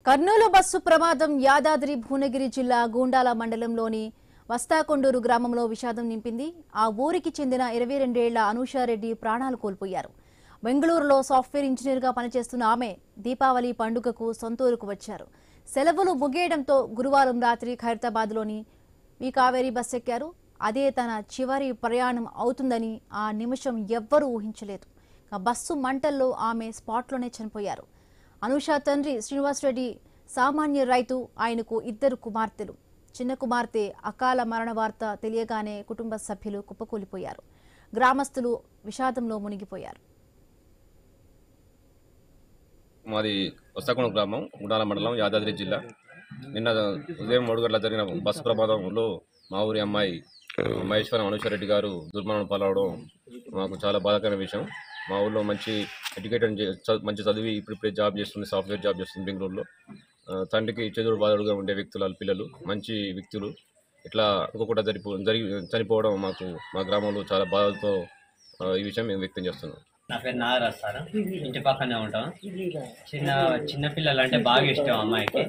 Kurnool bus ప్రమాదం యాదాద్రి భువనగిరి జిల్లా గూండాల మండలంలోని వస్తాకొండూరు గ్రామంలో విషాదం నింపింది. ఆ ఊరికి చెందిన 22 ఏళ్ల అనూషారెడ్డి ప్రాణాలు కోల్పోయారు. బెంగళూరులో సాఫ్ట్వేర్ ఇంజనీర్గా పనిచేస్తున్న ఆమె దీపావళి పండుగకు సొంతూరుకు వచ్చారు. సెలవులు ముగియడంతో గురువారం రాత్రి ఖైరతాబాద్లోని మీ కావేరీ బస్ ఎక్కారు. అదే తన చివరి ప్రయాణం అవుతుందని ఆ నిమిషం ఎవ్వరూ ఊహించలేదు. బస్సు మంటల్లో ఆమె స్పాట్లోనే చనిపోయారు. అనూష తండ్రి శ్రీనివాసరెడ్డి సామాన్య రైతు. ఆయనకు 2 కుమార్తెలు. చిన్న కుమార్తె అకాల మరణ వార్త తెలియగానే కుటుంబ సభ్యులు కుప్పకూలిపోయారు. గ్రామస్తులు విషాదంలో మునిగిపోయారు. మాది వస్తాకొండ గ్రామం, గుండాల మండలం, యాదాద్రి జిల్లా. నిన్న ఉదయం 3 గంటల జరిగిన బస్సు ప్రమాదంలో మా ఊరి అమ్మాయి మహేశ్వరం అనూషారెడ్డి గారు దుర్మరణం పాలవడం మాకు చాలా బాధాకరమైన విషయం. మా ఊళ్ళో మంచి మంచి చదివి ఇప్పుడిప్పుడే జాబ్ చేస్తుంది, సాఫ్ట్వేర్ జాబ్ చేస్తుంది బెంగళూరులో. తండ్రికి చెదురు బాధడుగా ఉండే వ్యక్తులు, వాళ్ళ పిల్లలు మంచి వ్యక్తులు ఇట్లా ఇంకొకటి చనిపోవడం మాకు మా గ్రామంలో చాలా బాధతో ఈ విషయం మేము వ్యక్తం చేస్తున్నాం. నా పేరు నాగరాజ్ సార్. ఇంటి పక్కనే ఉంటాం. చిన్న పిల్లలు అంటే బాగా ఇష్టం అమ్మాయికి.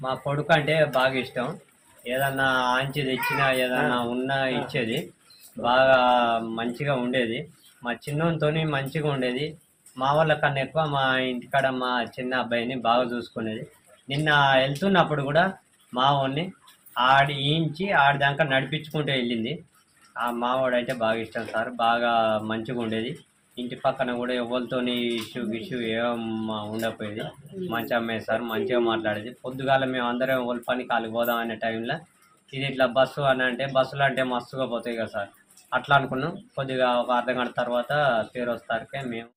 మా కొడుకు అంటే బాగా ఇష్టం. ఏదన్నా ఆంచి తెచ్చినా ఏదన్నా ఉన్నా ఇచ్చేది. బాగా మంచిగా ఉండేది. మా చిన్నోనితో మంచిగా ఉండేది. మా వాళ్ళ కన్నా ఎక్కువ మా ఇంటికాడ మా చిన్న అబ్బాయిని బాగా చూసుకునేది. నిన్న వెళ్తున్నప్పుడు కూడా మా వాడిని ఆడిదాకా నడిపించుకుంటూ వెళ్ళింది. ఆ మావాడు అంటే బాగా ఇష్టం సార్. బాగా మంచిగా ఉండేది. ఇంటి పక్కన కూడా ఎవరితోని ఇష్యూ ఏం ఉండకపోయేది. మంచి అమ్మాయి సార్, మంచిగా మాట్లాడేది. పొద్దుగాల మేము అందరం వాళ్ళ పని కాలికి పోదాం అనే టైంలో ఇది ఇట్లా బస్సు అని అంటే బస్సులు అంటే మస్తుగా పోతాయి కదా సార్. అట్లా అనుకున్నాం. కొద్దిగా ఒక అర్ధ గంట తర్వాత 13వ తారీఖే మేము